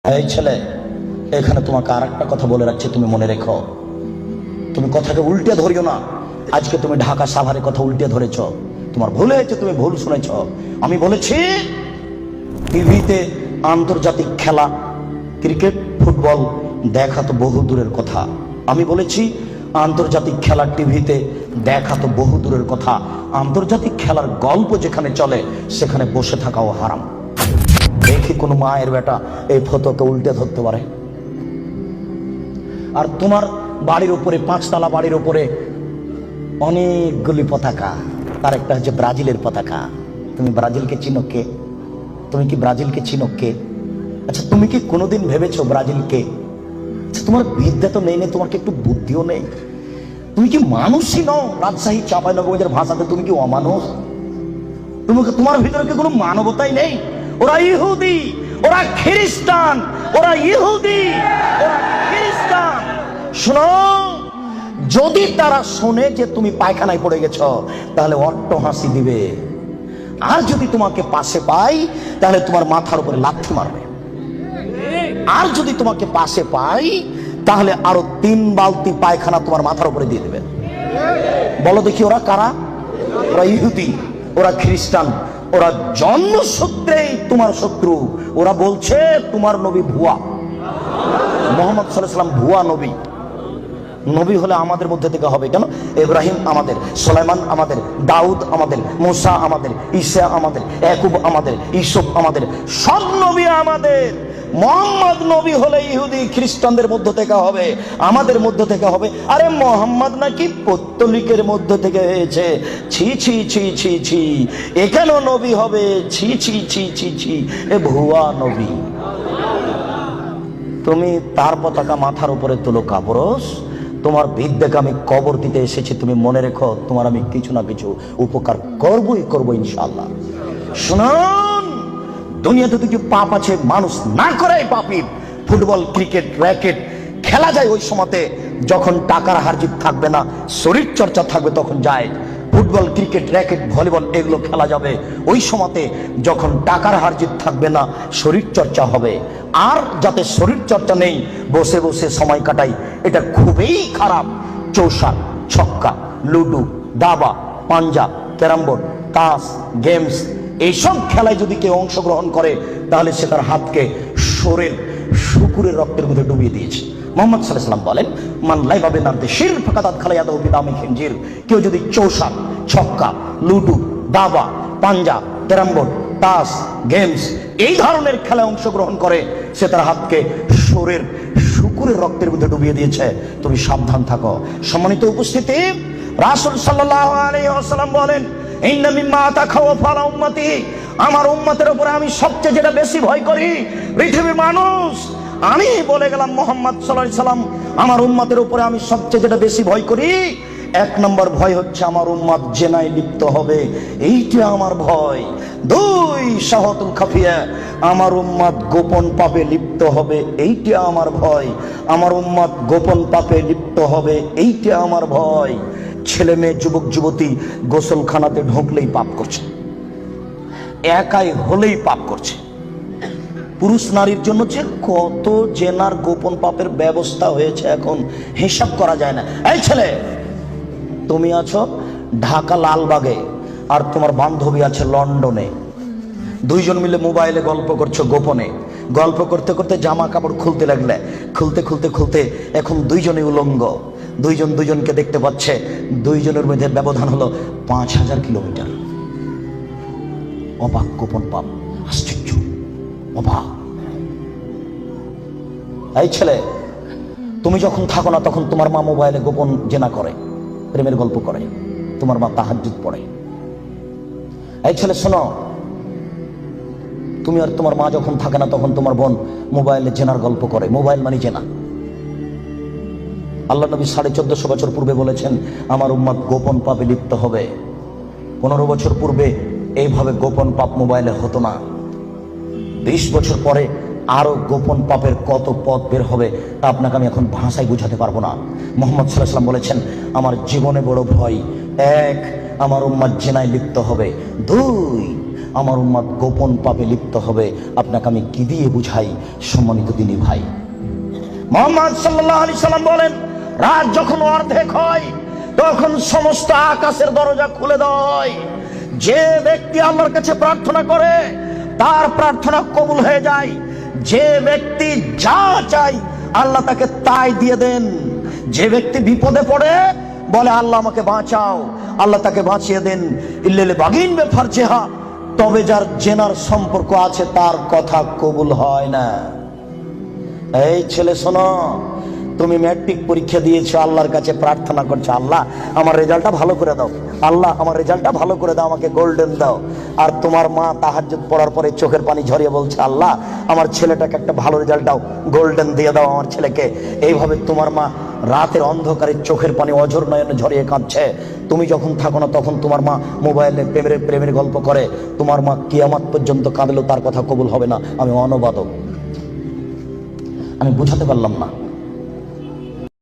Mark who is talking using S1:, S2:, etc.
S1: এই ছেলে, এখানে তোমাকে আর একটা কথা বলে রাখছি, তুমি মনে রেখো। তুমি কথাকে উল্টে ধরিও না। আজকে তুমি ঢাকা সাভারে কথা উল্টে ধরেছ, তোমার ভুল হয়েছে, তুমি ভুল শুনেছ। আমি বলেছি টিভিতে আন্তর্জাতিক খেলা, ক্রিকেট, ফুটবল দেখা তো বহু দূরের কথা। আমি বলেছি আন্তর্জাতিক খেলা টিভিতে দেখা তো বহু দূরের কথা, আন্তর্জাতিক খেলার গল্প যেখানে চলে সেখানে বসে থাকাও হারাম। দেখি কোন মায়ের বেটা এই ফটোকে উল্টে ধরতে পারে। আর তোমার বাড়ির উপরে, 5 তলা বাড়ির উপরে অনেকগুলি পতাকা, তার একটা হচ্ছে ব্রাজিলের পতাকা। তুমি ব্রাজিলকে চিনো কে? তুমি কি ব্রাজিলকে চিনো কে? আচ্ছা, তুমি কি কোনোদিন ভেবেছো ব্রাজিলকে? আচ্ছা, তোমার বিদ্যা তো নেই, তোমার কি একটু বুদ্ধিও নেই? তুমি কি মানুষই নও? রাজশাহী চাঁপাইনবাবগঞ্জের ভাষাতে তুমি কি অমানুষ? তোমার ভিতরে কি কোনো মানবতাই নেই? ওরা ইহুদি, ওরা খ্রিস্টান, ওরা ইহুদি, ওরা খ্রিস্টান। শোনো, যদি তারা শোনে যে তুমি পায়খানায় পড়ে গেছো তাহলে অট্ট হাসি দিবে, আর যদি তোমাকে পাশে পাই তাহলে তোমার মাথার উপরে লাথি মারবে, আর যদি তোমাকে পাশে পাই তাহলে আরো 3 বালতি পায়খানা তোমার মাথার উপরে দিয়ে দেবে। বলো দেখি ওরা কারা? ওরা ইহুদি, ওরা খ্রিস্টান, ওরা জন্মসূত্রেই তোমার শত্রু। ওরা বলছে তোমার নবী ভুয়া, মুহাম্মদ সাল্লাল্লাহু আলাইহি ওয়াসাল্লাম ভুয়া নবী। নবী হলে আমাদের মধ্যে থেকে হবে কেন? ইব্রাহিম আমাদের, সুলাইমান আমাদের, দাউদ আমাদের, মুসা আমাদের, ঈসা আমাদের, ইয়াকুব আমাদের, ইউসুফ আমাদের, সব নবী আমাদের। মুহাম্মদ নবী হলে ইহুদি খ্রিস্টানদের মধ্য থেকে হবে, আমাদের মধ্য থেকে হবে। আরে মুহাম্মদ নাকি পৌত্তলিকের মধ্য থেকে হয়েছে। ছি ছি ছি ছি ছি, এ কেন নবী হবে? ছি ছি ছি ছি ছি, এ ভুয়া নবী। তুমি তার পতাকা মাথার উপরে তুলো কাপুরুষ। তোমার বিদ্যাকে আমি কবর দিতে এসেছি, তুমি মনে রেখো তোমার আমি কিছু না কিছু উপকার করবই করবো ইনশাআল্লাহ। শুনুন, দুনিয়াতে কিছু পাপ আছে মানুষ না করে পাপী। ফুটবল, ক্রিকেট, র্যাকেট খেলা যায় ওই সময়তে যখন টাকার হারজিত থাকবে না, শরীর চর্চা থাকবে, তখন যায়। ফুটবল, ক্রিকেট, র্যাকেট, ভলিবল এগুলো খেলা যাবে ওই সময়তে যখন টাকার হারজিত থাকবে না, শরীর চর্চা হবে। আর যাতে শরীর চর্চা নেই, বসে বসে সময় কাটাই, এটা খুবই খারাপ। চৌসার, ছক্কা, লুডু, দাবা, পাঞ্জা, ক্যারাম বোর্ড, তাস, গেমস এইসব খেলায় যদি কেউ অংশগ্রহণ করে তাহলে সে তার হাতকে শরীর শুকুরের রক্তের মধ্যে ডুবিয়ে দিয়েছে। মুহাম্মদ সাল্লাল্লাহু আলাইহি ওয়াসাল্লাম বলেন, মান লাইবা বিনারদি শির ফাকাত খালায়াদাহু বিদামি খিনজির। কেউ যদি চৌসার, ছক্কা, লুডু, দাবা, পাঞ্জা, ক্যারাম বোর্ড, তাস, গেমস এই ধরনের খেলায় অংশগ্রহণ করে সে তার হাতকে শরীর শুকুরের রক্তের মধ্যে ডুবিয়ে দিয়েছে। তুমি সাবধান থাকো। সম্মানিত উপস্থিতি, রাসূল সাল্লাল্লাহু আলাইহি ওয়াসাল্লাম বলেন, ইন্না মিম্মা আতাখাওয়াফু আলা উম্মতি, আমার উম্মতের উপরে আমি সবচেয়ে যেটা বেশি ভয় করি পৃথিবীর মানুষ, আমি বলে গেলাম মুহাম্মদ সাল্লাল্লাহু আলাইহি ওয়াসাল্লাম, আমার উম্মতের উপরে আমি সবচেয়ে যেটা বেশি ভয় করি, 1 নম্বর ভয় হচ্ছে আমার উম্মত জেনায় লিপ্ত হবে, এইটা আমার ভয়। 2 শাহাতুল খাফিয়া, আমার উম্মত গোপন পাপে লিপ্ত হবে, এইটা আমার ভয়। আমার উম্মত গোপন পাপে লিপ্ত হবে, এইটা আমার ভয়। ছেলে মেয়ে, যুবক যুবতী গোসলখানাতে ঢুকলেই পাপ করছে, একাই হলেই পাপ করছে। পুরুষ নারীর জন্য যে কত জেনার গোপন পাপের ব্যবস্থা হয়েছে এখন হিসাব করা যায় না। এই ছেলে, তুমি আছো ঢাকা লালবাগে আর তোমার বান্ধবী আছে লন্ডনে, 2 জন মিলে মোবাইলে গল্প করছো গোপনে। গল্প করতে করতে জামা কাপড় খুলতে লাগলে, খুলতে খুলতে খুলতে এখন 2 জনই উলঙ্গ। 2 জন 2 জনকে দেখতে পাচ্ছে, 2 জনের মধ্যে ব্যবধান হলো 5000 কিলোমিটার। অবাক গোপন পাপ, আশ্চর্য, অবাক। এই ছেলে, তুমি যখন থাকো না তখন তোমার মা মোবাইলে গোপন জেনা করে, প্রেমের গল্প করে, তোমার মা তাহাজ্জুদ পড়ে। এই ছেলে শোনো, তুমি আর তোমার মা যখন থাকে না তখন তোমার বোন মোবাইলে জেনার গল্প করে। মোবাইল মানে জেনা। আল্লাহ নবী 1450 বছর পূর্বে বলেছেন আমার উম্মত গোপন পাপে লিপ্ত হবে। 15 বছর পূর্বে এইভাবে গোপন পাপ মোবাইলে হতো না। 20 বছর পরে আরো গোপন পাপের কত পথ বের হবে তা আপনাকে আমি এখন ভাষায় বুঝাতে পারবো না। মুহাম্মদ সাল্লাল্লাহু আলাইহি ওয়াসাল্লাম বলেছেন আমার জীবনে বড় ভয়, 1 আমার উম্মত জিনায় লিপ্ত হবে, 2 আমার উম্মত গোপন পাপে লিপ্ত হবে। আপনাকে আমি কি দিয়ে বুঝাই সম্মানিত দিনী ভাই? মুহাম্মদ সাল্লাল্লাহু আলাইহি সাল্লাম বলেন, রাত যখন অর্ধেক হয় তখন সমস্ত আকাশের দরজা খুলে দেয়। যে ব্যক্তি আল্লাহর কাছে প্রার্থনা করে তার প্রার্থনা কবুল হয়ে যায়। যে ব্যক্তি যা চায় আল্লাহ তাকে তাই দিয়ে দেন। যে ব্যক্তি বিপদে পড়ে বলে আল্লাহ আমাকে বাঁচাও, আল্লাহ তাকে বাঁচিয়ে দেন। ইল্লাল বাগিন বে ফারজেহা, তবে যার জেনার সম্পর্ক আছে তার কথা কবুল হয় না। এই ছেলে শোনো, তুমি ম্যাট্রিক পরীক্ষা দিয়েছো, আল্লাহর কাছে প্রার্থনা করছো, আল্লাহ আমার রেজাল্টটা ভালো করে দাও, আল্লাহ আমার রেজাল্টটা ভালো করে দাও, আমাকে গোল্ডেন দাও। আর তোমার মা তাহাজ্জুদ পড়ার পরে চোখের পানি ঝরিয়ে বলছে, আল্লাহ আমার ছেলেটাকে একটা ভালো রেজাল্ট দাও, গোল্ডেন দিয়ে দাও আমার ছেলেকে। এইভাবে তোমার মা রাতের অন্ধকারে চোখের পানি অঝর নয়নে ঝরিয়ে কাঁদছে। তুমি যখন থাকো না তখন তোমার মা মোবাইলে প্রেমের গল্প করে। তোমার মা কিয়ামত পর্যন্ত কাঁদলেও তার কথা কবুল হবে না। আমি অনুবাদক, আমি বুঝাতে পারলাম না।